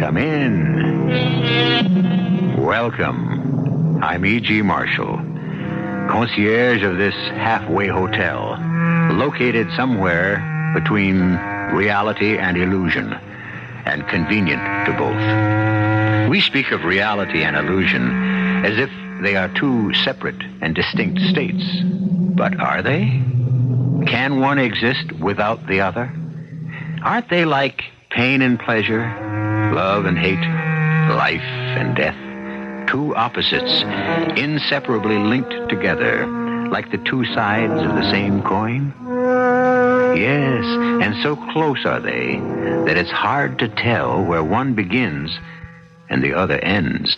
Come in. Welcome. I'm E.G. Marshall, concierge of this halfway hotel, located somewhere between reality and illusion, and convenient to both. We speak of reality and illusion as if they are two separate and distinct states. But are they? Can one exist without the other? Aren't they like pain and pleasure, love and hate, life and death? Two opposites, inseparably linked together, like the two sides of the same coin? Yes, and so close are they that it's hard to tell where one begins and the other ends.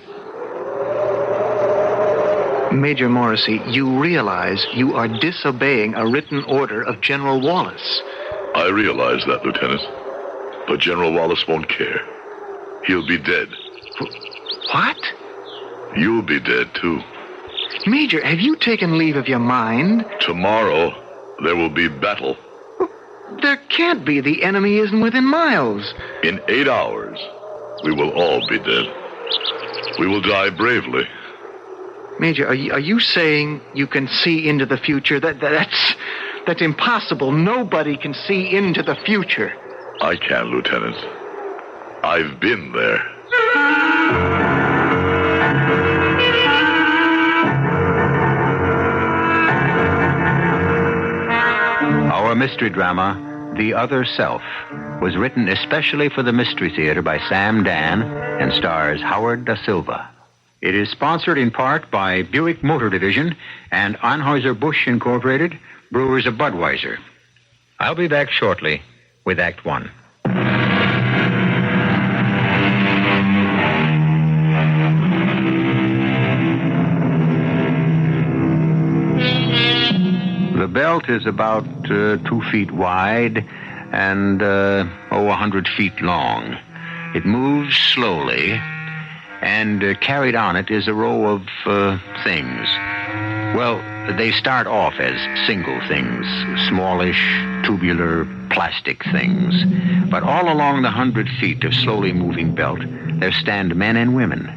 Major Morrissey, you realize you are disobeying a written order of General Wallace. I realize that, Lieutenant. But General Wallace won't care. He'll be dead. What? You'll be dead, too. Major, have you taken leave of your mind? Tomorrow, there will be battle. There can't be. The enemy isn't within miles. In 8 hours, we will all be dead. We will die bravely. Major, are you saying you can see into the future? That's impossible. Nobody can see into the future. I can, Lieutenant. I've been there. Our mystery drama, The Other Self, was written especially for the Mystery Theater by Sam Dan and stars Howard Da Silva. It is sponsored in part by Buick Motor Division and Anheuser-Busch Incorporated, brewers of Budweiser. I'll be back shortly with Act One. The belt is about 2 feet wide and, 100 feet long. It moves slowly, and carried on it is a row of things. Well, they start off as single things, smallish, tubular, plastic things. But all along the 100 feet of slowly moving belt, there stand men and women.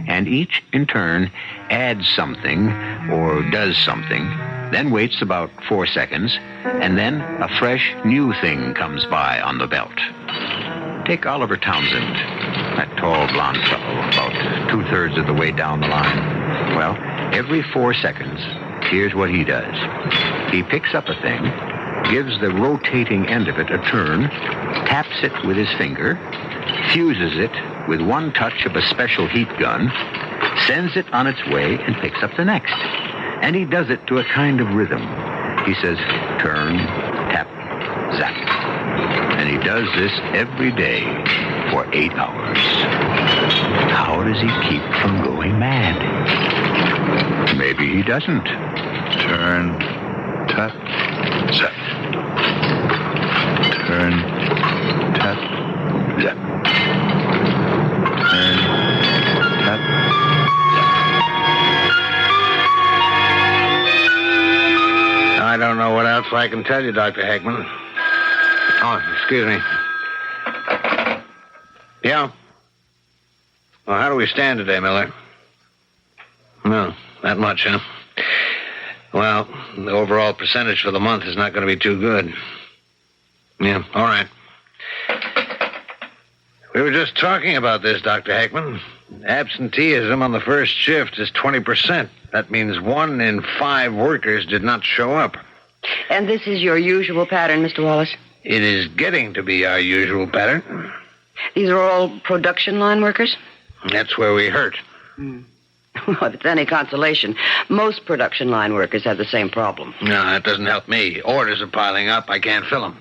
And each, in turn, adds something or does something, then waits about 4 seconds, and then a fresh, new thing comes by on the belt. Take Oliver Townsend, that tall, blonde fellow, about 2/3 of the way down the line. Well, every 4 seconds, here's what he does. He picks up a thing, gives the rotating end of it a turn, taps it with his finger, fuses it with one touch of a special heat gun, sends it on its way, and picks up the next. And he does it to a kind of rhythm. He says, turn, tap, zap. And he does this every day for 8 hours. How does he keep from going mad? Maybe he doesn't. Turn, tap, zap. Turn, tap, zap. Turn, tap, zap. I don't know what else I can tell you, Dr. Heckman. Oh, excuse me. Yeah? Well, how do we stand today, Miller? No, not much, huh? Well, the overall percentage for the month is not going to be too good. Yeah, all right. We were just talking about this, Dr. Heckman. Absenteeism on the first shift is 20%. That means 1 in 5 workers did not show up. And this is your usual pattern, Mr. Wallace? It is getting to be our usual pattern. These are all production line workers? That's where we hurt. Well, if it's any consolation, most production line workers have the same problem. No, that doesn't help me. Orders are piling up. I can't fill them.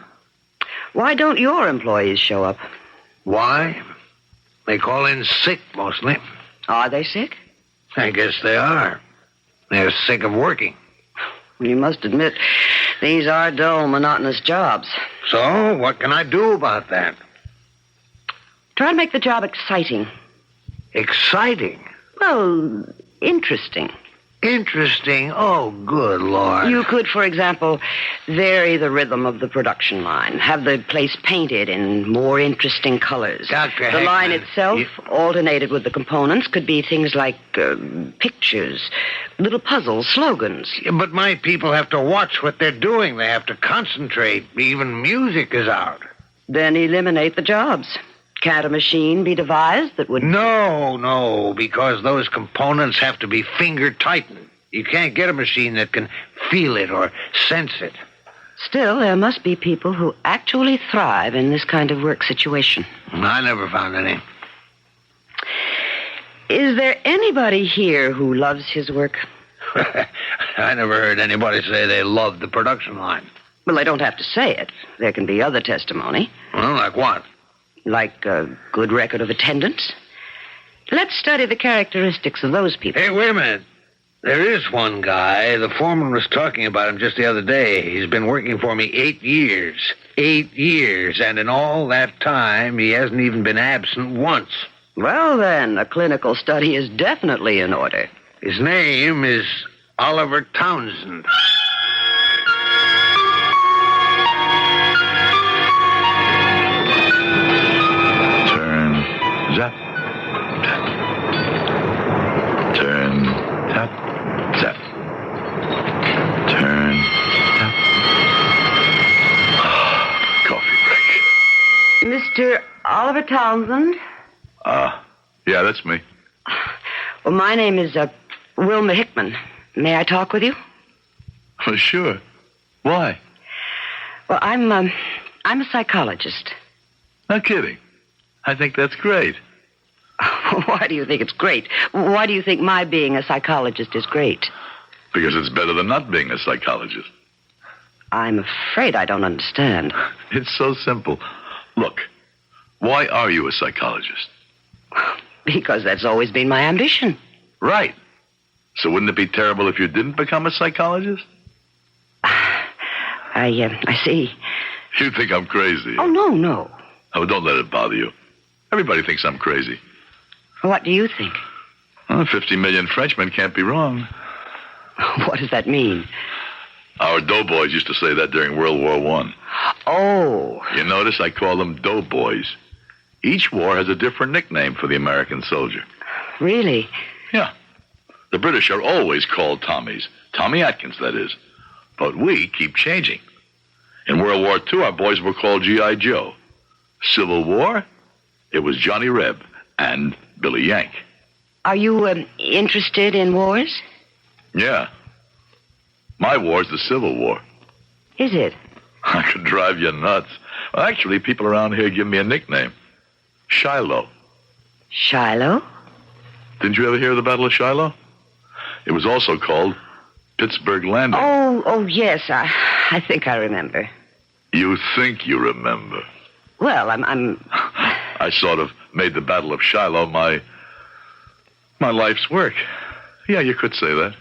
Why don't your employees show up? Why? They call in sick, mostly. Are they sick? I guess they are. They're sick of working. You must admit, these are dull, monotonous jobs. So, what can I do about that? Try to make the job exciting. Exciting? Well, interesting. Interesting. Oh, good Lord. You could, for example, vary the rhythm of the production line, have the place painted in more interesting colors. Dr. The line Heckman, itself, alternated with the components, could be things like pictures, little puzzles, slogans. Yeah, but my people have to watch what they're doing. They have to concentrate. Even music is out. Then eliminate the jobs. Can't a machine be devised that would... No, because those components have to be finger-tightened. You can't get a machine that can feel it or sense it. Still, there must be people who actually thrive in this kind of work situation. I never found any. Is there anybody here who loves his work? I never heard anybody say they loved the production line. Well, they don't have to say it. There can be other testimony. Well, like what? Like a good record of attendance. Let's study the characteristics of those people. Hey, wait a minute. There is one guy. The foreman was talking about him just the other day. He's been working for me 8 years. 8 years. And in all that time, he hasn't even been absent once. Well, then, a clinical study is definitely in order. His name is Oliver Townsend. Zap, tap. Turn, tap, zap. Turn, tap. Coffee break. Mr. Oliver Townsend? Yeah, that's me. Well, my name is Wilma Hickman. May I talk with you? Oh, sure. Why? Well, I'm a psychologist. No kidding. I think that's great. Why do you think it's great? Why do you think my being a psychologist is great? Because it's better than not being a psychologist. I'm afraid I don't understand. It's so simple. Look, why are you a psychologist? Because that's always been my ambition. Right. So wouldn't it be terrible if you didn't become a psychologist? I see. You think I'm crazy. Oh, no. Oh, don't let it bother you. Everybody thinks I'm crazy. What do you think? Well, 50 million Frenchmen can't be wrong. What does that mean? Our doughboys used to say that during World War I. Oh. You notice I call them doughboys. Each war has a different nickname for the American soldier. Really? Yeah. The British are always called Tommies. Tommy Atkins, that is. But we keep changing. In World War II, our boys were called G.I. Joe. Civil War, it was Johnny Reb and Billy Yank. Are you interested in wars? Yeah. My war's the Civil War. Is it? I could drive you nuts. Well, actually, people around here give me a nickname. Shiloh. Shiloh? Didn't you ever hear of the Battle of Shiloh? It was also called Pittsburgh Landing. Oh, yes. I think I remember. You think you remember? Well, I'm... I sort of made the Battle of Shiloh my life's work. Yeah, you could say that.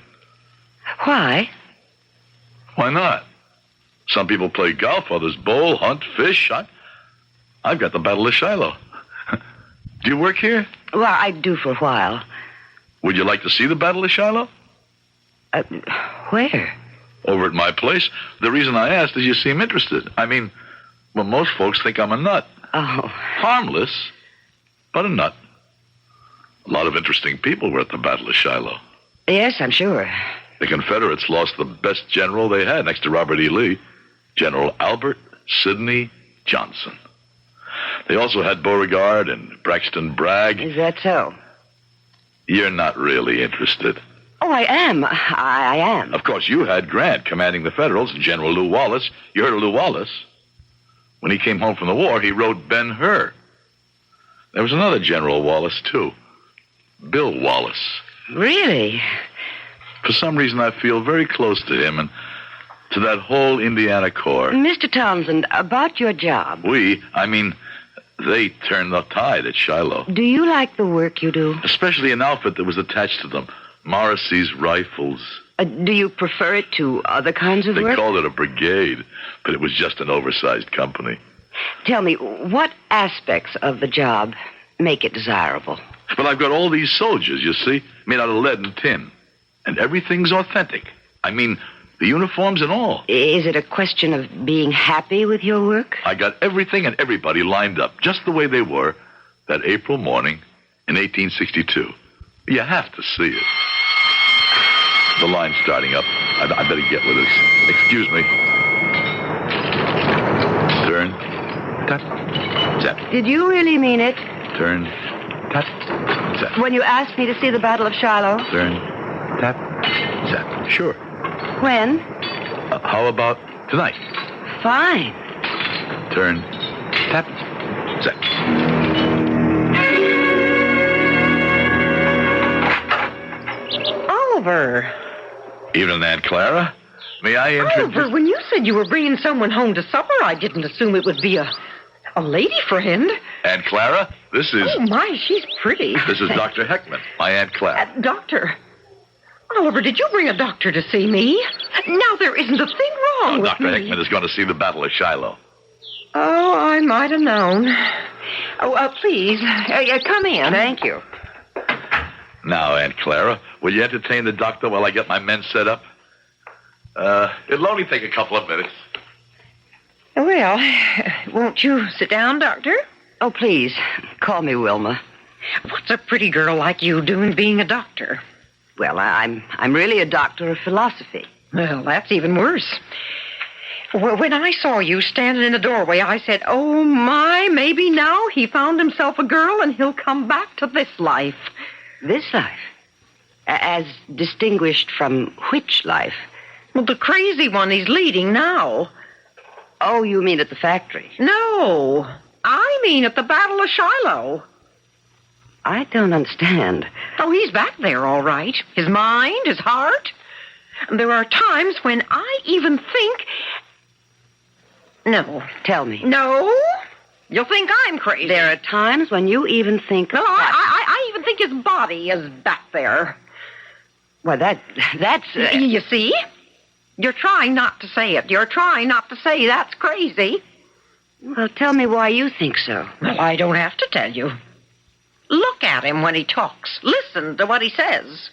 Why? Why not? Some people play golf, others bowl, hunt, fish. I've got the Battle of Shiloh. Do you work here? Well, I do for a while. Would you like to see the Battle of Shiloh? Where? Over at my place. The reason I asked is you seem interested. I mean, well, most folks think I'm a nut. Oh. Harmless, but a nut. A lot of interesting people were at the Battle of Shiloh. Yes, I'm sure. The Confederates lost the best general they had next to Robert E. Lee, General Albert Sidney Johnson. They also had Beauregard and Braxton Bragg. Is that so? You're not really interested. Oh, I am. I am. Of course, you had Grant commanding the Federals and General Lew Wallace. You heard of Lew Wallace? When he came home from the war, he wrote Ben-Hur. There was another General Wallace, too. Bill Wallace. Really? For some reason, I feel very close to him and to that whole Indiana Corps. Mr. Townsend, about your job. They turned the tide at Shiloh. Do you like the work you do? Especially an outfit that was attached to them. Morrissey's rifles. Do you prefer it to other kinds of They work? called it a brigade, but it was just an oversized company. Tell me, what aspects of the job make it desirable? But I've got all these soldiers, you see, made out of lead and tin. And everything's authentic. I mean, the uniforms and all. Is it a question of being happy with your work? I got everything and everybody lined up just the way they were that April morning in 1862. You have to see it. The line's starting up. I better get with this. Excuse me. Turn. Tap. Tap. Did you really mean it? Turn. Tap. Tap. When you asked me to see the Battle of Shiloh? Turn. Tap. Tap. Sure. When? How about tonight? Fine. Turn. Tap. Tap. Oliver. Evening, Aunt Clara. May I introduce... Oliver, when you said you were bringing someone home to supper, I didn't assume it would be a lady friend. Aunt Clara, this is... Oh, my, she's pretty. This is Dr. Heckman, my Aunt Clara. Doctor. Oliver, did you bring a doctor to see me? Now, there isn't a thing wrong with Dr. me. Heckman is going to see the Battle of Shiloh. Oh, I might have known. Oh, please, come in. Thank you. Now, Aunt Clara, will you entertain the doctor while I get my men set up? It'll only take a couple of minutes. Well, won't you sit down, Doctor? Oh, please, call me Wilma. What's a pretty girl like you doing being a doctor? Well, I'm really a doctor of philosophy. Well, that's even worse. When I saw you standing in the doorway, I said, oh, my, maybe now he found himself a girl and he'll come back to this life. This life? As distinguished from which life? Well, the crazy one he's leading now. Oh, you mean at the factory? No, I mean at the Battle of Shiloh. I don't understand. Oh, he's back there, all right. His mind, his heart. There are times when I even think... No. Tell me. No? You'll think I'm crazy. There are times when you even think... No, I even think his body is back there. Well, that's... You see? You're trying not to say it. You're trying not to say that's crazy. Well, tell me why you think so. Well, I don't have to tell you. Look at him when he talks. Listen to what he says.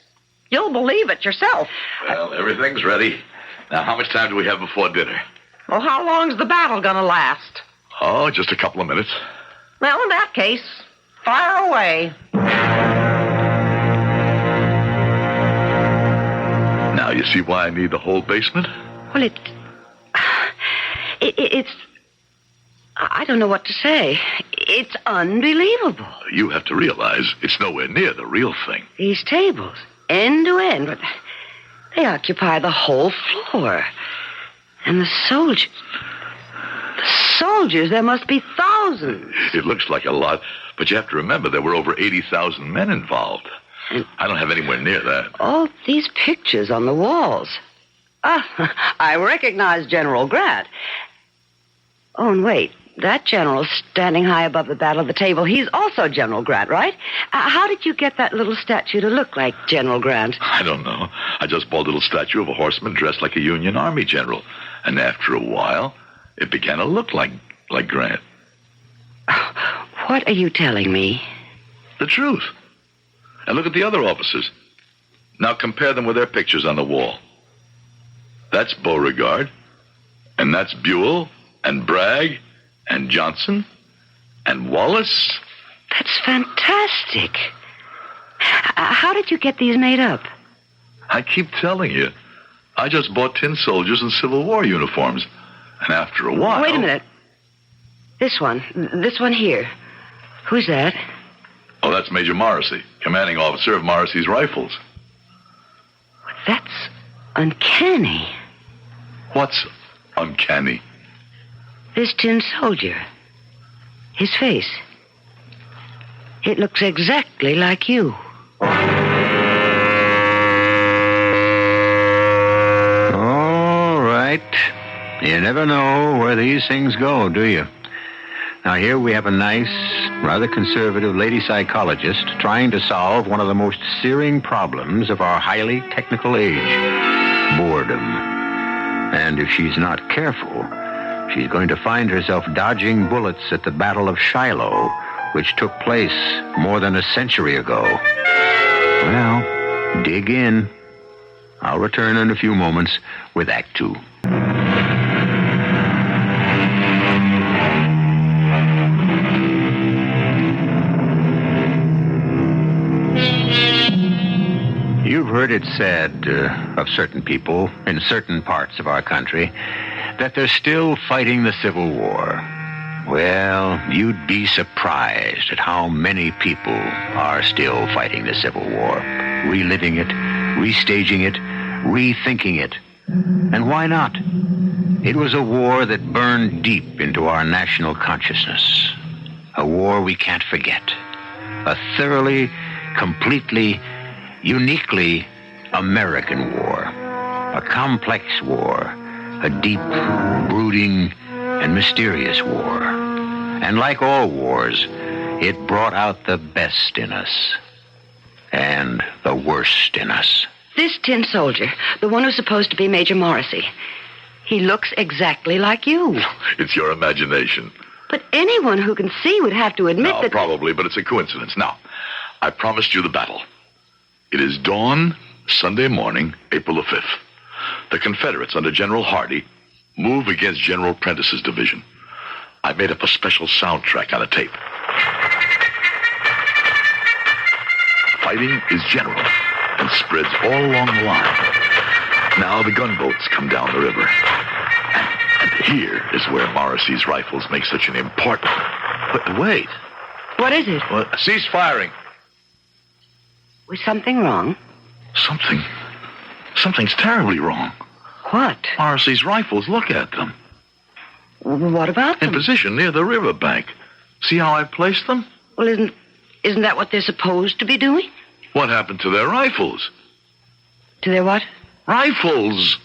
You'll believe it yourself. Well, everything's ready. Now, how much time do we have before dinner? Well, how long's the battle gonna last? Oh, just a couple of minutes. Well, in that case, fire away. Now, you see why I need the whole basement? Well, it's... I don't know what to say. It's unbelievable. You have to realize it's nowhere near the real thing. These tables, end to end, but they occupy the whole floor. And the soldiers... there must be thousands. It looks like a lot, but you have to remember there were over 80,000 men involved. I don't have anywhere near that. All these pictures on the walls. Ah, I recognize General Grant. Oh, and wait. That general standing high above the battle of the table, he's also General Grant, right? How did you get that little statue to look like General Grant? I don't know. I just bought a little statue of a horseman dressed like a Union Army general. And after a while, it began to look like Grant. What are you telling me? The truth. And look at the other officers. Now compare them with their pictures on the wall. That's Beauregard. And that's Buell. And Bragg. And Johnson. And Wallace. That's fantastic. How did you get these made up? I keep telling you. I just bought tin soldiers in Civil War uniforms. And after a while... Wait a minute. This one here. Who's that? Oh, that's Major Morrissey, commanding officer of Morrissey's Rifles. That's uncanny. What's uncanny? This tin soldier. His face. It looks exactly like you. All right. You never know where these things go, do you? Now, here we have a nice, rather conservative lady psychologist trying to solve one of the most searing problems of our highly technical age, boredom. And if she's not careful, she's going to find herself dodging bullets at the Battle of Shiloh, which took place more than a century ago. Well, dig in. I'll return in a few moments with Act Two. You've heard it said of certain people in certain parts of our country that they're still fighting the Civil War. Well, you'd be surprised at how many people are still fighting the Civil War, reliving it, restaging it, rethinking it. And why not? It was a war that burned deep into our national consciousness. A war we can't forget. A thoroughly, completely, uniquely American war. A complex war. A deep, brooding, and mysterious war. And like all wars, it brought out the best in us. And the worst in us. This tin soldier, the one who's supposed to be Major Morrissey, he looks exactly like you. It's your imagination. But anyone who can see would have to admit that... Probably, but it's a coincidence. Now, I promised you the battle. It is dawn, Sunday morning, April the 5th. The Confederates, under General Hardee, move against General Prentice's division. I made up a special soundtrack on a tape. Fighting is general and spreads all along the line. Now the gunboats come down the river. And here is where Morrissey's rifles make such an important... But wait. What is it? Well, cease firing. Was something wrong? Something's terribly wrong. What? Morrissey's rifles, look at them. What about them? In position near the riverbank. See how I placed them? Well, isn't that what they're supposed to be doing? What happened to their rifles? To their what? Rifles.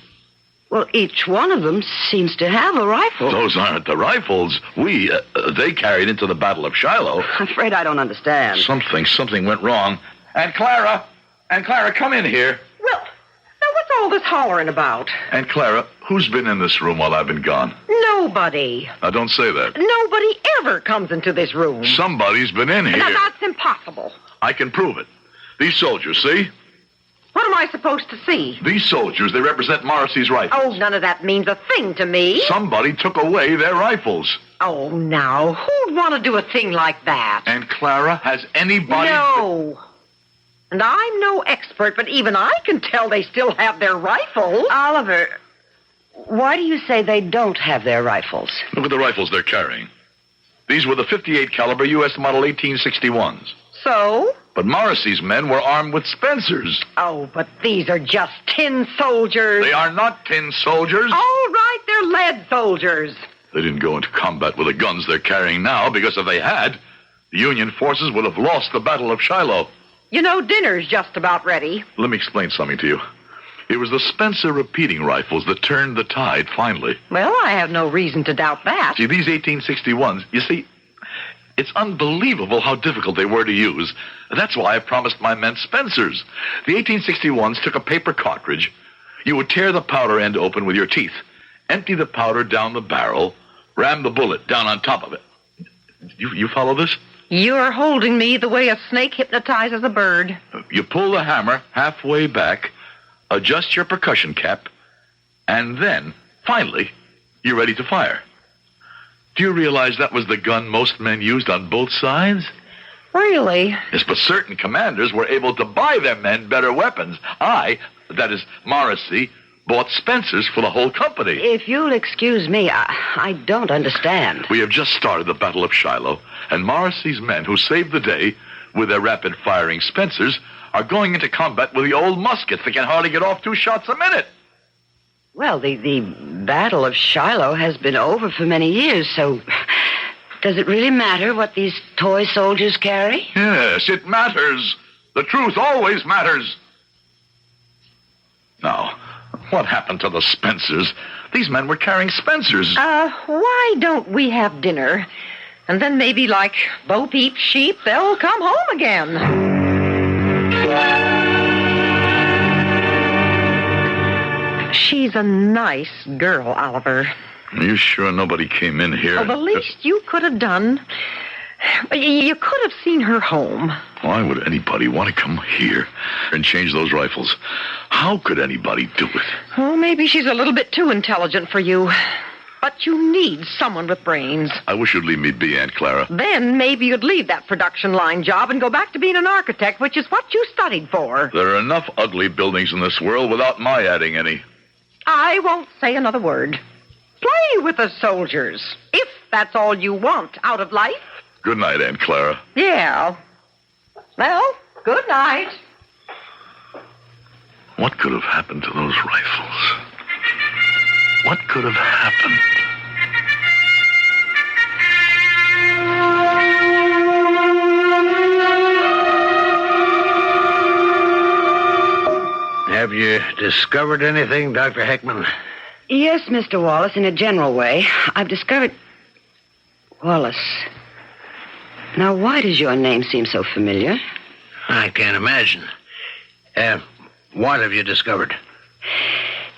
Well, each one of them seems to have a rifle. Those aren't the rifles they carried into the Battle of Shiloh. I'm afraid I don't understand. Something went wrong. Aunt Clara, come in here. Well, now what's all this hollering about? Aunt Clara, who's been in this room while I've been gone? Nobody. Now, don't say that. Nobody ever comes into this room. Somebody's been in here. Now, that's impossible. I can prove it. These soldiers, see? What am I supposed to see? These soldiers, they represent Morrissey's rifles. Oh, none of that means a thing to me. Somebody took away their rifles. Oh, now, who'd want to do a thing like that? Aunt Clara, has anybody... No. And I'm no expert, but even I can tell they still have their rifles. Oliver, why do you say they don't have their rifles? Look at the rifles they're carrying. These were the .58 caliber U.S. model 1861s. So? But Morrissey's men were armed with Spencers. Oh, but these are just tin soldiers. They are not tin soldiers. All right, they're lead soldiers. They didn't go into combat with the guns they're carrying now, because if they had, the Union forces would have lost the Battle of Shiloh. You know, dinner's just about ready. Let me explain something to you. It was the Spencer repeating rifles that turned the tide finally. Well, I have no reason to doubt that. See, these 1861s, you see, it's unbelievable how difficult they were to use. That's why I promised my men Spencers. The 1861s took a paper cartridge. You would tear the powder end open with your teeth, empty the powder down the barrel, ram the bullet down on top of it. You follow this? You're holding me the way a snake hypnotizes a bird. You pull the hammer halfway back, adjust your percussion cap, and then, finally, you're ready to fire. Do you realize that was the gun most men used on both sides? Really? Yes, but certain commanders were able to buy their men better weapons. That is, Morrissey, bought Spencers for the whole company. If you'll excuse me, I don't understand. We have just started the Battle of Shiloh, and Morrissey's men who saved the day with their rapid-firing Spencers are going into combat with the old muskets that can hardly get off 2 shots a minute. Well, the Battle of Shiloh has been over for many years, so does it really matter what these toy soldiers carry? Yes, it matters. The truth always matters. Now, what happened to the Spencers? These men were carrying Spencers. Why don't we have dinner? And then maybe, like Bo Peep's sheep, they'll come home again. She's a nice girl, Oliver. Are you sure nobody came in here? Well, the least you could have done... You could have seen her home. Why would anybody want to come here and change those rifles? How could anybody do it? Oh, maybe she's a little bit too intelligent for you. But you need someone with brains. I wish you'd leave me be, Aunt Clara. Then maybe you'd leave that production line job and go back to being an architect, which is what you studied for. There are enough ugly buildings in this world without my adding any. I won't say another word. Play with the soldiers, if that's all you want out of life. Good night, Aunt Clara. Yeah. Well, good night. What could have happened to those rifles? What could have happened? Have you discovered anything, Dr. Heckman? Yes, Mr. Wallace, in a general way. I've discovered... Wallace. Now, why does your name seem so familiar? I can't imagine. What have you discovered?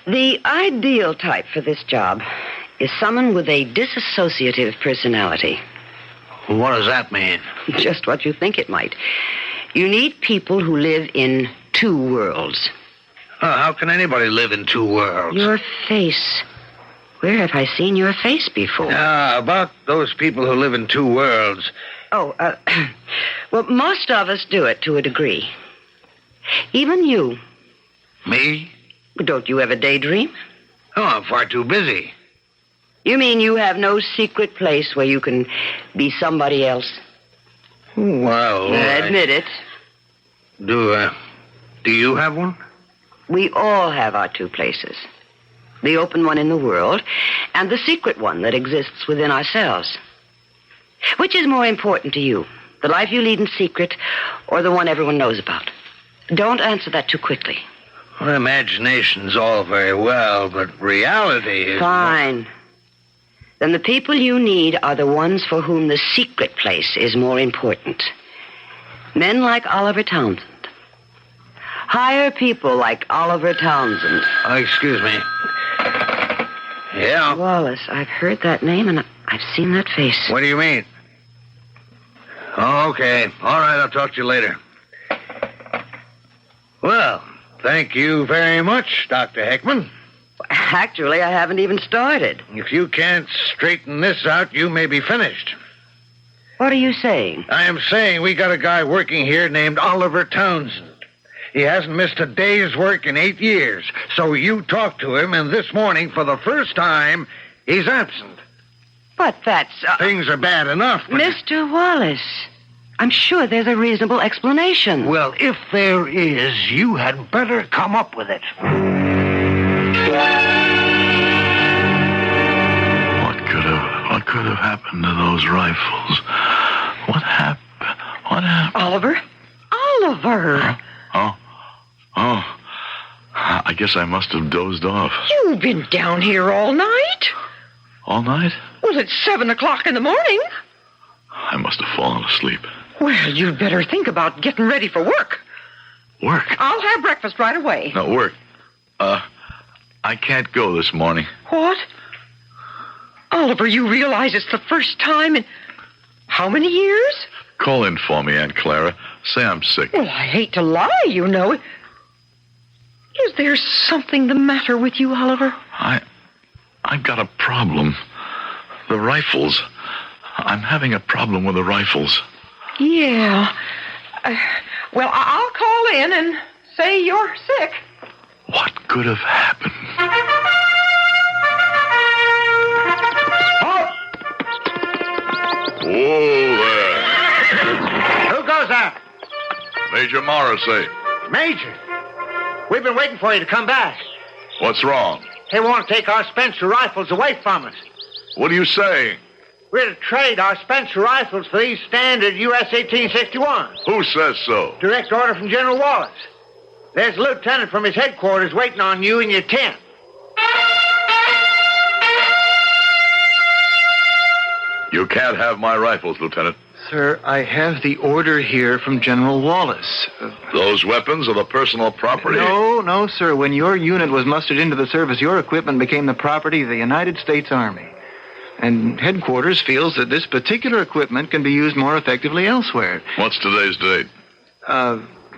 The ideal type for this job is someone with a disassociative personality. What does that mean? Just what you think it might. You need people who live in two worlds. How can anybody live in two worlds? Your face. Where have I seen your face before? About those people who live in two worlds. Oh, well, most of us do it to a degree. Even you. Me? Don't you ever daydream? Oh, I'm far too busy. You mean you have no secret place where you can be somebody else? Well, Admit it. Do you have one? We all have our two places. The open one in the world, and the secret one that exists within ourselves. Which is more important to you? The life you lead in secret, or the one everyone knows about? Don't answer that too quickly. Well, imagination's all very well, but reality is... Fine. Then the people you need are the ones for whom the secret place is more important. Men like Oliver Townsend. Hire people like Oliver Townsend. Oh, excuse me. Yeah? Wallace, I've heard that name and I've seen that face. What do you mean? Oh, okay. All right, I'll talk to you later. Well, thank you very much, Dr. Heckman. Actually, I haven't even started. If you can't straighten this out, you may be finished. What are you saying? I am saying we got a guy working here named Oliver Townsend. He hasn't missed a day's work in 8 years. So you talked to him, and this morning, for the first time, he's absent. But that's... Things are bad enough. But... Mr. Wallace, I'm sure there's a reasonable explanation. Well, if there is, you had better come up with it. What could have happened to those rifles? What happened? Oliver? Oliver! Huh? Oh. I guess I must have dozed off. You've been down here all night. All night? Well, it's 7 o'clock in the morning. I must have fallen asleep. Well, you'd better think about getting ready for work. Work? I'll have breakfast right away. No, work. I can't go this morning. What? Oliver, you realize it's the first time in how many years? Call in for me, Aunt Clara. Say I'm sick. Well, I hate to lie, you know. Is there something the matter with you, Oliver? I've got a problem. The rifles. I'm having a problem with the rifles. Yeah. Well, I'll call in and say you're sick. What could have happened? Whoa there. Who goes there? Major Morrissey. Major. We've been waiting for you to come back. What's wrong? They want to take our Spencer rifles away from us. What are you saying? We're to trade our Spencer rifles for these standard U.S. 1861. Who says so? Direct order from General Wallace. There's a lieutenant from his headquarters waiting on you in your tent. You can't have my rifles, Lieutenant. Sir, I have the order here from General Wallace. Those weapons are the personal property. No, sir. When your unit was mustered into the service, your equipment became the property of the United States Army. And headquarters feels that this particular equipment can be used more effectively elsewhere. What's today's date?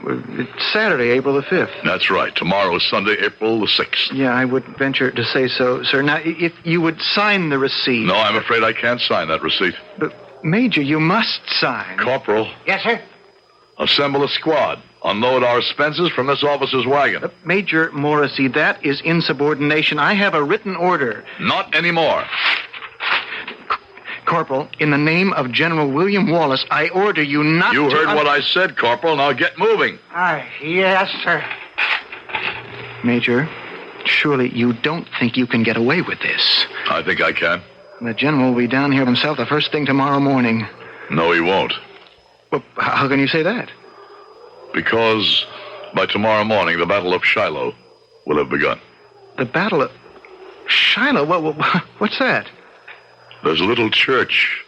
It's Saturday, April the 5th. That's right. Tomorrow is Sunday, April the 6th. Yeah, I would venture to say so, sir. Now, if you would sign the receipt. No, I'm afraid I can't sign that receipt. But, Major, you must sign. Corporal, Yes, sir? assemble a squad. Unload our expenses from this officer's wagon. Major Morrissey, that is insubordination. I have a written order. Not anymore. Corporal, in the name of General William Wallace, I order you not You to... heard what I said, Corporal. Now get moving. Yes, sir. Major, surely you don't think you can get away with this. I think I can. The general will be down here himself the first thing tomorrow morning. No, he won't. Well, how can you say that? Because by tomorrow morning, the Battle of Shiloh will have begun. The Battle of Shiloh? What's that? There's a little church,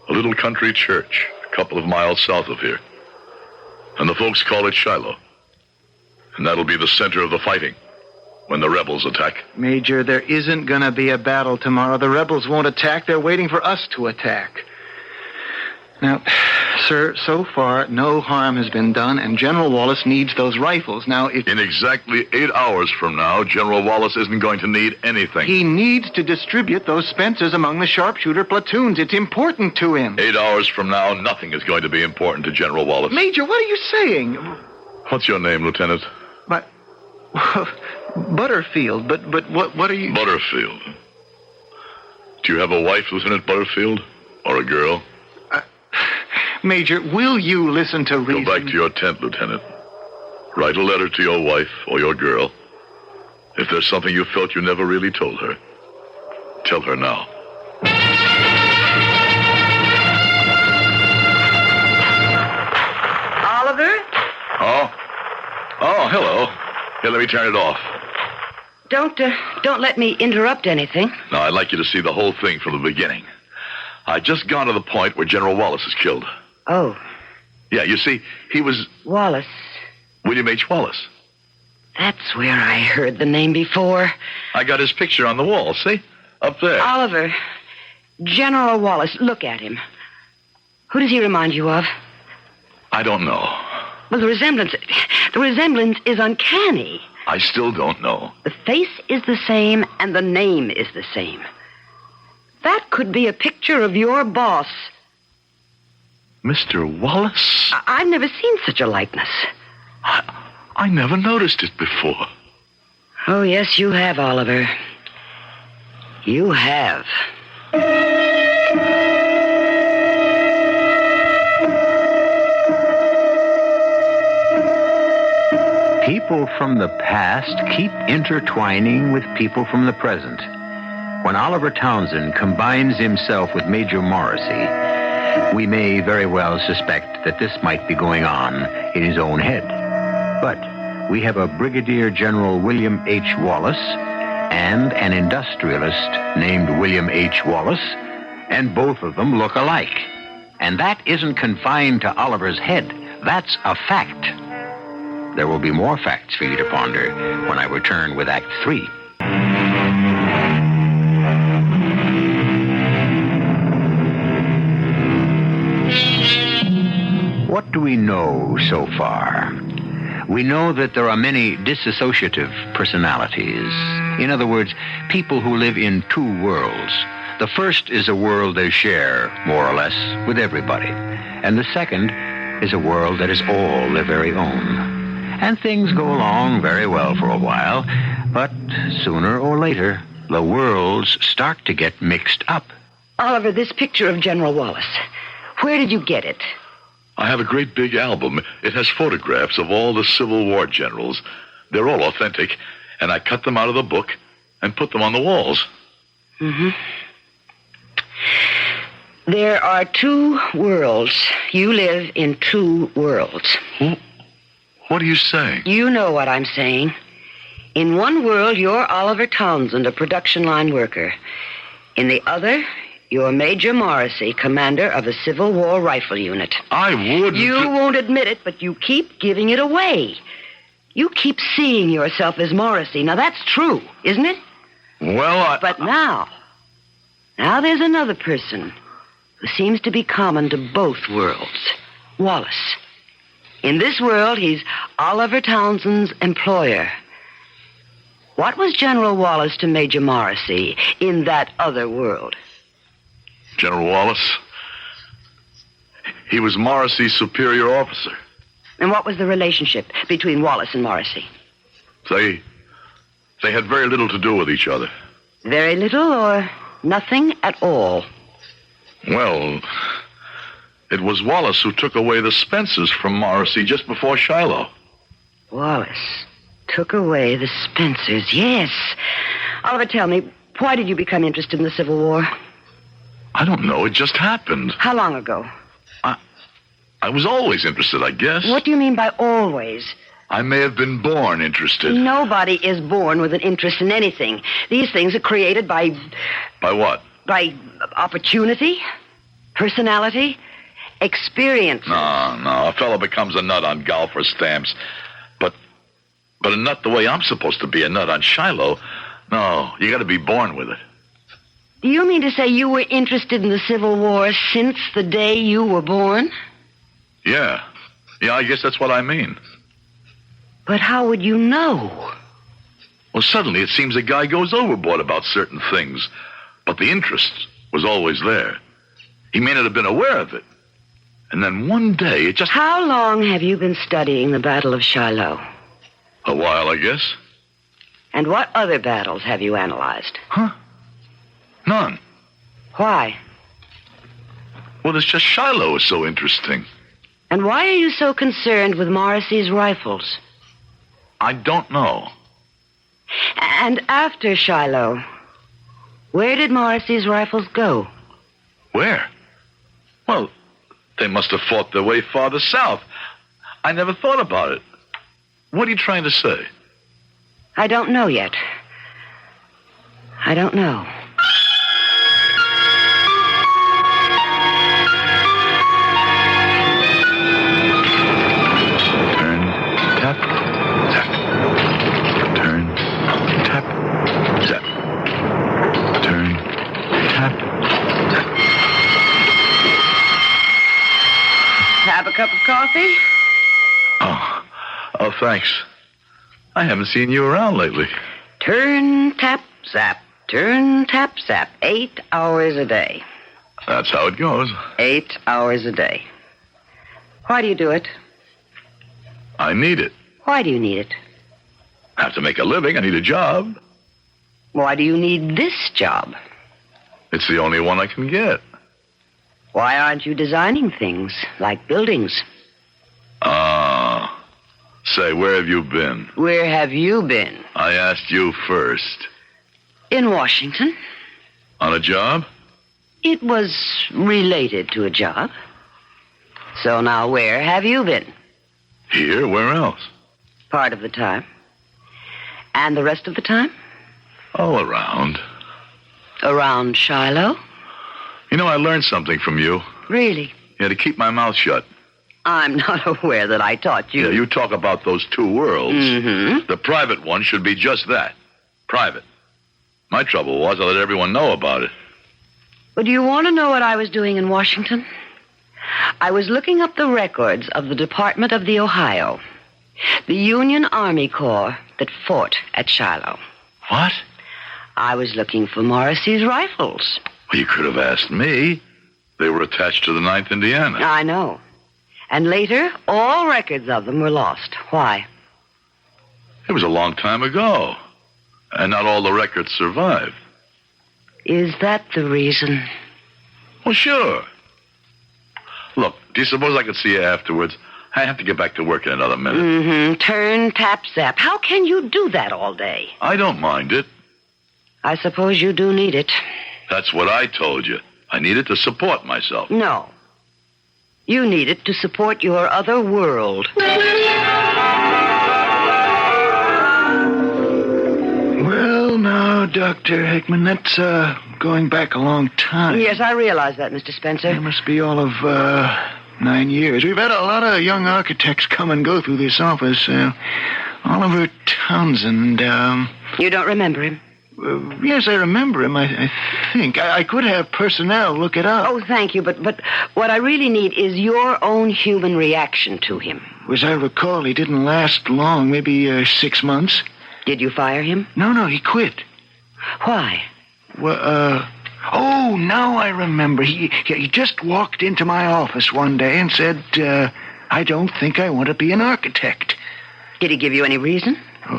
a little country church, a couple of miles south of here. And the folks call it Shiloh. And that'll be the center of the fighting when the rebels attack. Major, there isn't going to be a battle tomorrow. The rebels won't attack. They're waiting for us to attack. Now, sir, so far, no harm has been done, and General Wallace needs those rifles. Now, if... In exactly 8 hours from now, General Wallace isn't going to need anything. He needs to distribute those Spencers among the sharpshooter platoons. It's important to him. 8 hours from now, nothing is going to be important to General Wallace. Major, what are you saying? What's your name, Lieutenant? But... Butterfield, but what are you... Butterfield. Do you have a wife, Lieutenant Butterfield? Or a girl? Major, will you listen to reason? Go back to your tent, Lieutenant. Write a letter to your wife or your girl. If there's something you felt you never really told her, tell her now. Oliver? Oh, hello. Here, let me turn it off. Don't let me interrupt anything. Now, I'd like you to see the whole thing from the beginning. I just gone to the point where General Wallace is killed. Oh. Yeah, you see, he was Wallace. William H. Wallace. That's where I heard the name before. I got his picture on the wall, see? Up there. Oliver. General Wallace, look at him. Who does he remind you of? I don't know. Well, the resemblance is uncanny. I still don't know. The face is the same, and the name is the same. That could be a picture of your boss. Mr. Wallace? I've never seen such a likeness. I never noticed it before. Oh, yes, you have, Oliver. You have. People from the past keep intertwining with people from the present. When Oliver Townsend combines himself with Major Morrissey, we may very well suspect that this might be going on in his own head. But we have a Brigadier General William H. Wallace and an industrialist named William H. Wallace, and both of them look alike. And that isn't confined to Oliver's head. That's a fact. There will be more facts for you to ponder when I return with Act 3. What do we know so far? We know that there are many dissociative personalities. In other words, people who live in two worlds. The first is a world they share, more or less, with everybody. And the second is a world that is all their very own. And things go along very well for a while, but sooner or later, the worlds start to get mixed up. Oliver, this picture of General Wallace, where did you get it? I have a great big album. It has photographs of all the Civil War generals. They're all authentic, and I cut them out of the book and put them on the walls. Mm-hmm. There are two worlds. You live in two worlds. What are you saying? You know what I'm saying. In one world, you're Oliver Townsend, a production line worker. In the other, you're Major Morrissey, commander of a Civil War rifle unit. I wouldn't... You won't admit it, but you keep giving it away. You keep seeing yourself as Morrissey. Now, that's true, isn't it? Well, But now there's another person who seems to be common to both worlds. Wallace. In this world, he's Oliver Townsend's employer. What was General Wallace to Major Morrissey in that other world? General Wallace? He was Morrissey's superior officer. And what was the relationship between Wallace and Morrissey? They had very little to do with each other. Very little or nothing at all? Well, it was Wallace who took away the Spencers from Morrissey just before Shiloh. Wallace took away the Spencers, yes. Oliver, tell me, why did you become interested in the Civil War? I don't know. It just happened. How long ago? I was always interested, I guess. What do you mean by always? I may have been born interested. Nobody is born with an interest in anything. These things are created by... By what? By opportunity, personality, experience. No. A fellow becomes a nut on golf or stamps. But a nut the way I'm supposed to be a nut on Shiloh, no, you got to be born with it. Do you mean to say you were interested in the Civil War since the day you were born? Yeah, I guess that's what I mean. But how would you know? Well, suddenly it seems a guy goes overboard about certain things, but the interest was always there. He may not have been aware of it. And then one day it just... How long have you been studying the Battle of Shiloh? A while, I guess. And what other battles have you analyzed? Huh? None. Why? Well, it's just Shiloh is so interesting. And why are you so concerned with Morrissey's rifles? I don't know. And after Shiloh, where did Morrissey's rifles go? Where? Well, they must have fought their way farther south. I never thought about it. What are you trying to say? I don't know yet. I don't know. Have a cup of coffee? Oh, thanks. I haven't seen you around lately. Turn, tap, zap. Turn, tap, zap. 8 hours a day. That's how it goes. 8 hours a day. Why do you do it? I need it. Why do you need it? I have to make a living. I need a job. Why do you need this job? It's the only one I can get. Why aren't you designing things, like buildings? Say, where have you been? Where have you been? I asked you first. In Washington. On a job? It was related to a job. So now where have you been? Here? Where else? Part of the time. And the rest of the time? All around. Around Shiloh? You know, I learned something from you. Really? Yeah, to keep my mouth shut. I'm not aware that I taught you. Yeah, you talk about those two worlds. Mm-hmm. The private one should be just that. Private. My trouble was I let everyone know about it. But do you want to know what I was doing in Washington? I was looking up the records of the Department of the Ohio, the Union Army Corps that fought at Shiloh. What? I was looking for Morrissey's rifles. Well, you could have asked me. They were attached to the 9th Indiana. I know. And later, all records of them were lost. Why? It was a long time ago. And not all the records survived. Is that the reason? Well, sure. Look, do you suppose I could see you afterwards? I have to get back to work in another minute. Mm-hmm. Turn, tap, zap. How can you do that all day? I don't mind it. I suppose you do need it. That's what I told you. I need it to support myself. No. You need it to support your other world. Well, now, Dr. Hickman, that's going back a long time. Yes, I realize that, Mr. Spencer. It must be all of 9 years. We've had a lot of young architects come and go through this office. Oliver Townsend, You don't remember him? Yes, I remember him, I think. I could have personnel look it up. Oh, thank you, but what I really need is your own human reaction to him. As I recall, he didn't last long, maybe 6 months. Did you fire him? No, he quit. Why? Well, oh, now I remember. He just walked into my office one day and said, I don't think I want to be an architect. Did he give you any reason?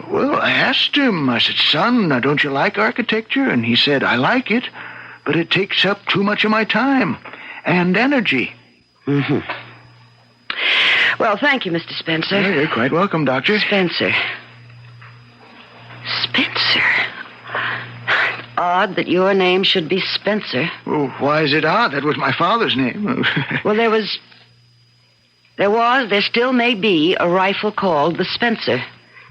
Well, I asked him. I said, son, don't you like architecture? And he said, I like it, but it takes up too much of my time and energy. Mm-hmm. Well, thank you, Mr. Spencer. Yeah, you're quite welcome, Doctor. Spencer. Odd that your name should be Spencer. Oh, why is it odd? That was my father's name. Well, there still may be a rifle called the Spencer,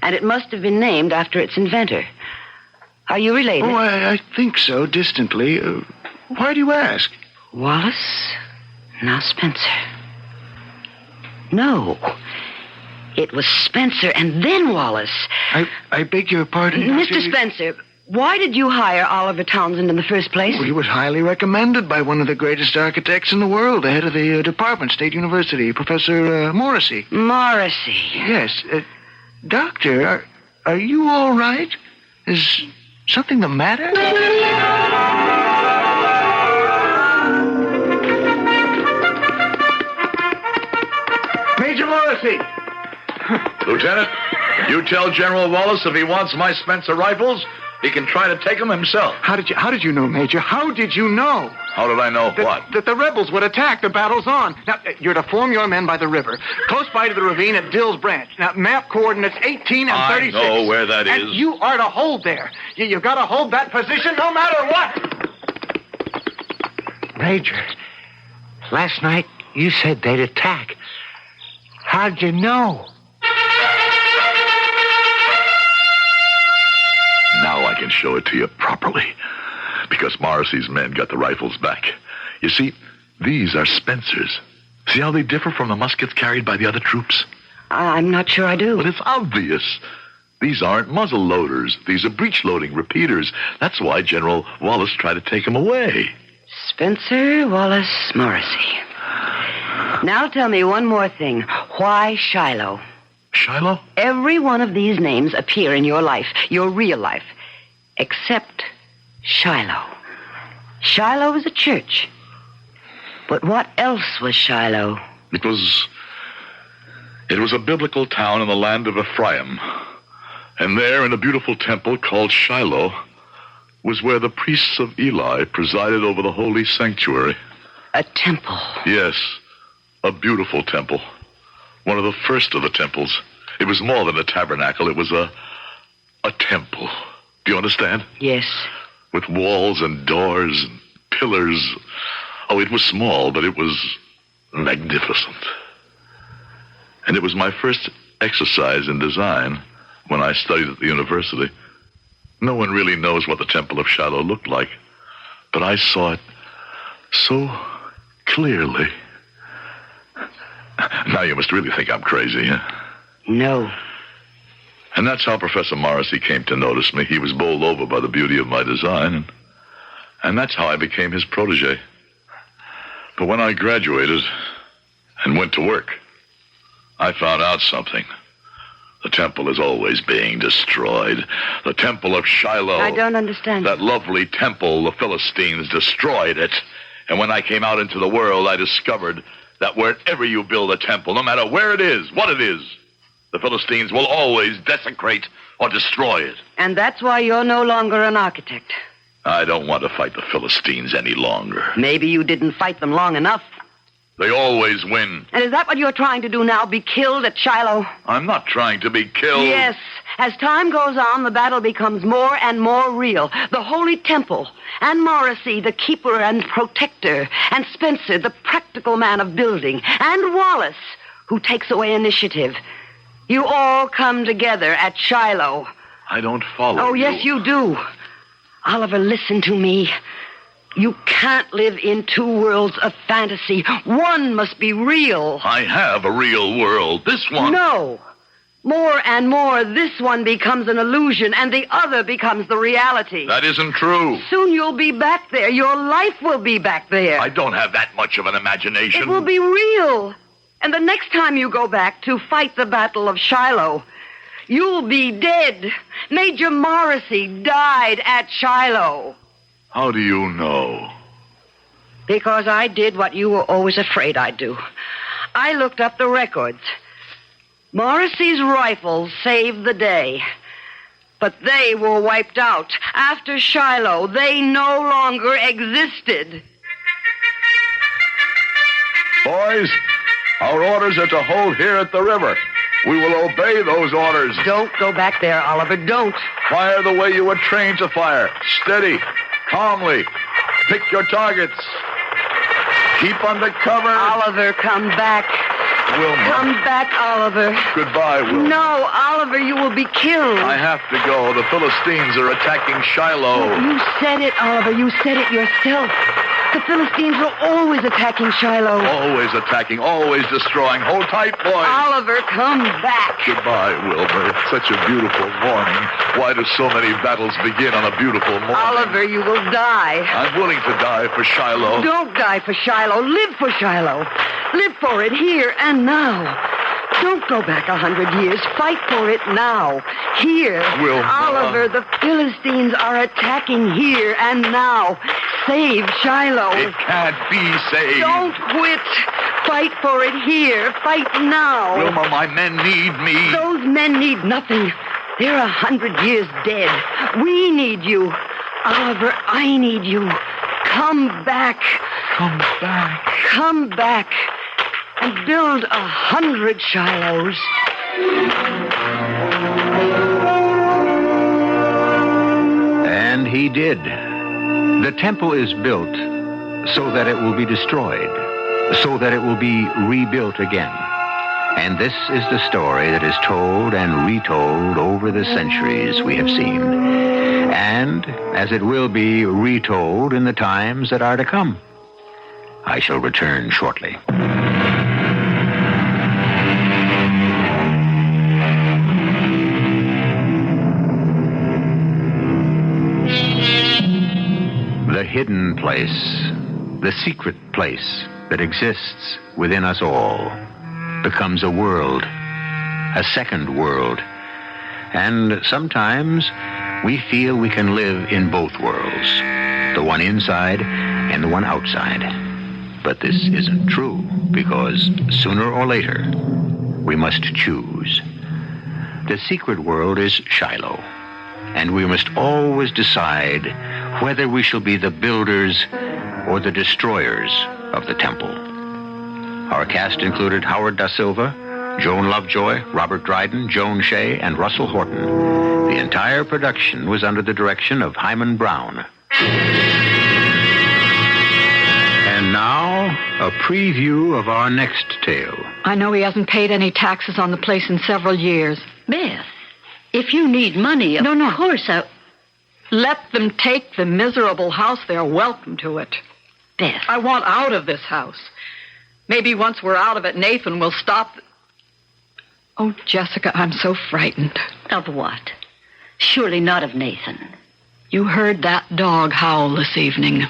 and it must have been named after its inventor. Are you related? Oh, I think so, distantly. Why do you ask? Wallace, now Spencer. No, it was Spencer and then Wallace. I beg your pardon, Mr. Spencer, why did you hire Oliver Townsend in the first place? Well, he was highly recommended by one of the greatest architects in the world, the head of the department, State University, Professor Morrissey. Morrissey. Yes. Doctor, are you all right? Is something the matter? Major Morrissey! Lieutenant, you tell General Wallace if he wants my Spencer rifles, he can try to take them himself. How did you know, Major? How did you know? How did I know what? That the rebels would attack. The battle's on. Now, you're to form your men by the river, close by to the ravine at Dill's Branch. Now, map coordinates 18 and 36. I know where that is. And you are to hold there. You've got to hold that position no matter what. Major, last night you said they'd attack. How'd you know? Now I can show it to you properly, because Morrissey's men got the rifles back. You see, these are Spencers. See how they differ from the muskets carried by the other troops? I'm not sure I do. But it's obvious. These aren't muzzle loaders. These are breech-loading repeaters. That's why General Wallace tried to take them away. Spencer, Wallace, Morrissey. Now tell me one more thing. Why Shiloh? Shiloh? Every one of these names appear in your life, your real life, except Shiloh. Shiloh is a church. But what else was Shiloh? It was a biblical town in the land of Ephraim. And there, in a beautiful temple called Shiloh, was where the priests of Eli presided over the holy sanctuary. A temple? Yes, a beautiful temple. One of the first of the temples. It was more than a tabernacle. It was a temple. Do you understand? Yes. With walls and doors and pillars. Oh, it was small, but it was magnificent. And it was my first exercise in design when I studied at the university. No one really knows what the Temple of Shiloh looked like, but I saw it so clearly. Now you must really think I'm crazy, huh? No. And that's how Professor Morrissey came to notice me. He was bowled over by the beauty of my design, and that's how I became his protege. But when I graduated and went to work, I found out something. The temple is always being destroyed. The Temple of Shiloh. I don't understand. That lovely temple, the Philistines destroyed it. And when I came out into the world, I discovered that wherever you build a temple, no matter where it is, what it is, the Philistines will always desecrate or destroy it. And that's why you're no longer an architect. I don't want to fight the Philistines any longer. Maybe you didn't fight them long enough. They always win. And is that what you're trying to do now, be killed at Shiloh? I'm not trying to be killed. Yes. As time goes on, the battle becomes more and more real. The Holy Temple, and Morrissey, the keeper and protector, and Spencer, the practical man of building, and Wallace, who takes away initiative. You all come together at Shiloh. I don't follow Oh, you. yes, you do. Oliver, listen to me. You can't live in two worlds of fantasy. One must be real. I have a real world. This one. No. More and more, this one becomes an illusion, and the other becomes the reality. That isn't true. Soon you'll be back there. Your life will be back there. I don't have that much of an imagination. It will be real. And the next time you go back to fight the Battle of Shiloh, you'll be dead. Major Morrissey died at Shiloh. How do you know? Because I did what you were always afraid I'd do. I looked up the records. Morrissey's rifles saved the day. But they were wiped out. After Shiloh, they no longer existed. Boys, our orders are to hold here at the river. We will obey those orders. Don't go back there, Oliver. Don't. Fire the way you were trained to fire. Steady, calmly. Pick your targets. Keep under cover. Oliver, come back. Wilma. Come back, Oliver. Goodbye, Wilma. No, Oliver, you will be killed. I have to go. The Philistines are attacking Shiloh. You said it, Oliver. You said it yourself. The Philistines are always attacking Shiloh. Always attacking, always destroying. Hold tight, boys. Oliver, come back. Goodbye, Wilbur. It's such a beautiful morning. Why do so many battles begin on a beautiful morning? Oliver, you will die. I'm willing to die for Shiloh. Don't die for Shiloh. Live for Shiloh. Live for it here and now. Don't go back 100 years. Fight for it now. Here. Wilma. Oliver, the Philistines are attacking here and now. Save Shiloh. It can't be saved. Don't quit. Fight for it here. Fight now. Wilma, my men need me. Those men need nothing. They're 100 years dead. We need you. Oliver, I need you. Come back. Come back. Come back. And build 100 Shilohs. And he did. The temple is built so that it will be destroyed, so that it will be rebuilt again. And this is the story that is told and retold over the centuries we have seen. And as it will be retold in the times that are to come. I shall return shortly. The hidden place, the secret place that exists within us all, becomes a world, a second world. And sometimes we feel we can live in both worlds, the one inside and the one outside. But this isn't true, because sooner or later, we must choose. The secret world is Shiloh, and we must always decide whether we shall be the builders or the destroyers of the temple. Our cast included Howard Da Silva, Joan Lovejoy, Robert Dryden, Joan Shea, and Russell Horton. The entire production was under the direction of Hyman Brown. And now, a preview of our next tale. I know he hasn't paid any taxes on the place in several years. Beth, if you need money, of course I... Let them take the miserable house. They're welcome to it. Beth. I want out of this house. Maybe once we're out of it, Nathan will stop. Oh, Jessica, I'm so frightened. Of what? Surely not of Nathan. You heard that dog howl this evening.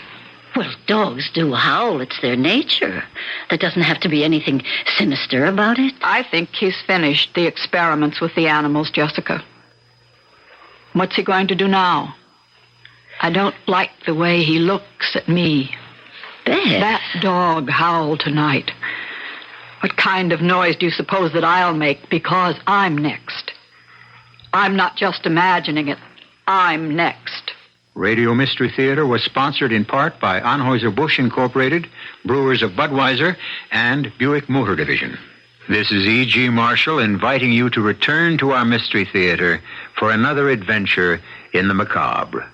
Well, dogs do howl. It's their nature. There doesn't have to be anything sinister about it. I think he's finished the experiments with the animals, Jessica. What's he going to do now? I don't like the way he looks at me. Beth. That dog howled tonight. What kind of noise do you suppose that I'll make because I'm next? I'm not just imagining it. I'm next. Radio Mystery Theater was sponsored in part by Anheuser-Busch Incorporated, Brewers of Budweiser, and Buick Motor Division. This is E.G. Marshall inviting you to return to our Mystery Theater for another adventure in the macabre.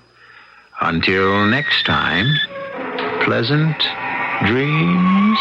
Until next time, pleasant dreams.